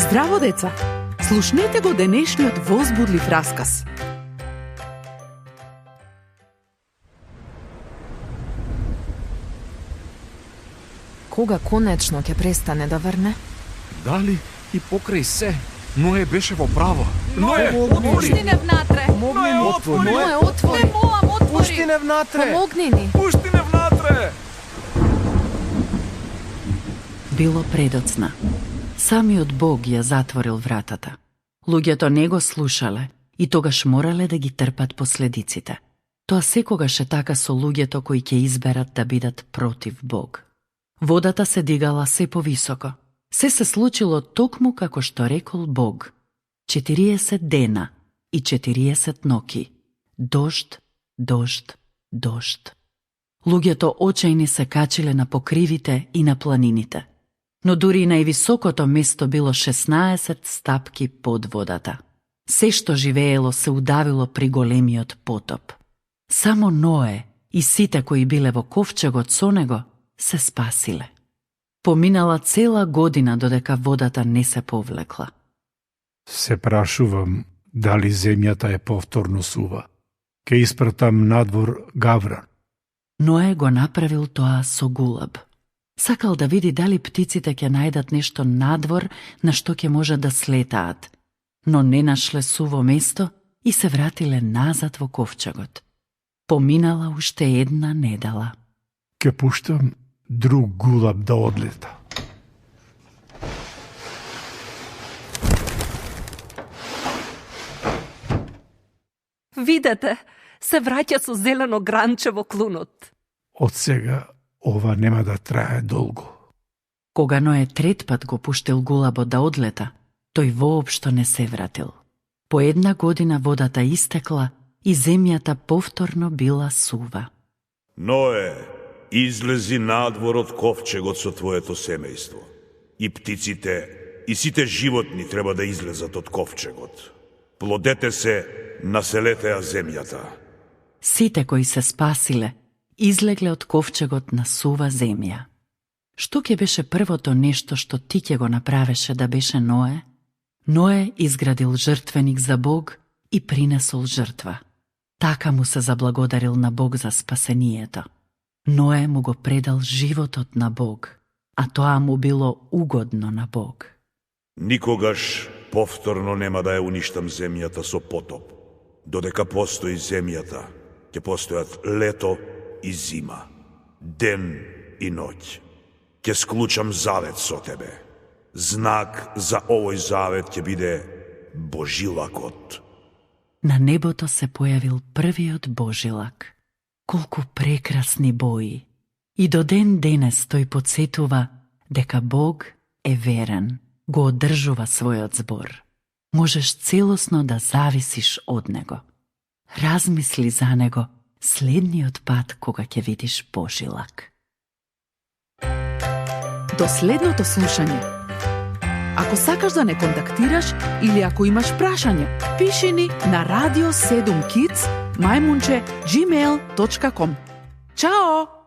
Здраво, деца! Слушнете го денешниот возбудлив расказ. Кога конечно ќе престане да врне? Дали и покрај се, Ное беше во право. Ное, Пушти не внатре! Помогни ни, отвори. Ное, отвори! Не молам, отвори. Пушти не внатре. Помогни ни! Пушти не внатре! Било предоцна. Самиот Бог ја затворил вратата. Луѓето не го слушале и тогаш морале да ги трпат последиците. Тоа секогаш е така со луѓето кои ќе изберат да бидат против Бог. Водата се дигала се повисоко. Се случило токму како што рекол Бог. 40 дена и 40 ноки. Дожд, дожд, дожд. Луѓето очајни се качиле на покривите и на планините. Но дури и највисокото место било 16 стапки под водата. Се што живеело се удавило при големиот потоп. Само Ное и сите кои биле во ковчегот со него се спасиле. Поминала цела година додека водата не се повлекла. Се прашувам дали земјата е повторно сува. Ке испратам надвор гавран. Ное го направил тоа со гулаб. Сакал да види дали птиците ќе најдат нешто надвор на што ќе може да слетаат, но не нашле суво место и се вратиле назад во ковчегот. Поминала уште една недела. Ке пуштам друг гулаб да одлета. Видете, се враќа со зелено гранче во клунот. Од сега ова нема да трае долго. Кога Ное трет пат го пуштил гулабот да одлета, тој воопшто не се вратил. По една година водата истекла и земјата повторно била сува. Ное, излези надвор од ковчегот со твоето семејство. И птиците, и сите животни треба да излезат од ковчегот. Плодете се, населете ја земјата. Сите кои се спасиле, излегле од ковчегот на сува земја. Што ќе беше првото нешто што ти ќе го направеше да беше Ное? Ное изградил жртвеник за Бог и принесол жртва. Така му се заблагодарил на Бог за спасението. Ное му го предал животот на Бог, а тоа му било угодно на Бог. Никогаш повторно нема да ја уништам земјата со потоп. Додека постои земјата, ќе постојат лето и зима, ден и ноќ. Ќе склучам завет со тебе. Знак за овој завет ќе биде Божилакот. На небото се појавил првиот Божилак. Колку прекрасни бои! И до ден денес тој потсетува дека Бог е верен, го одржува својот збор. Можеш целосно да зависиш од него. Размисли за него следниот пат кога ќе видиш Божилак. До следното слушање. Ако сакаш да не контактираш или ако имаш прашање, пиши ни на radio7kids@gmail.com. Чао!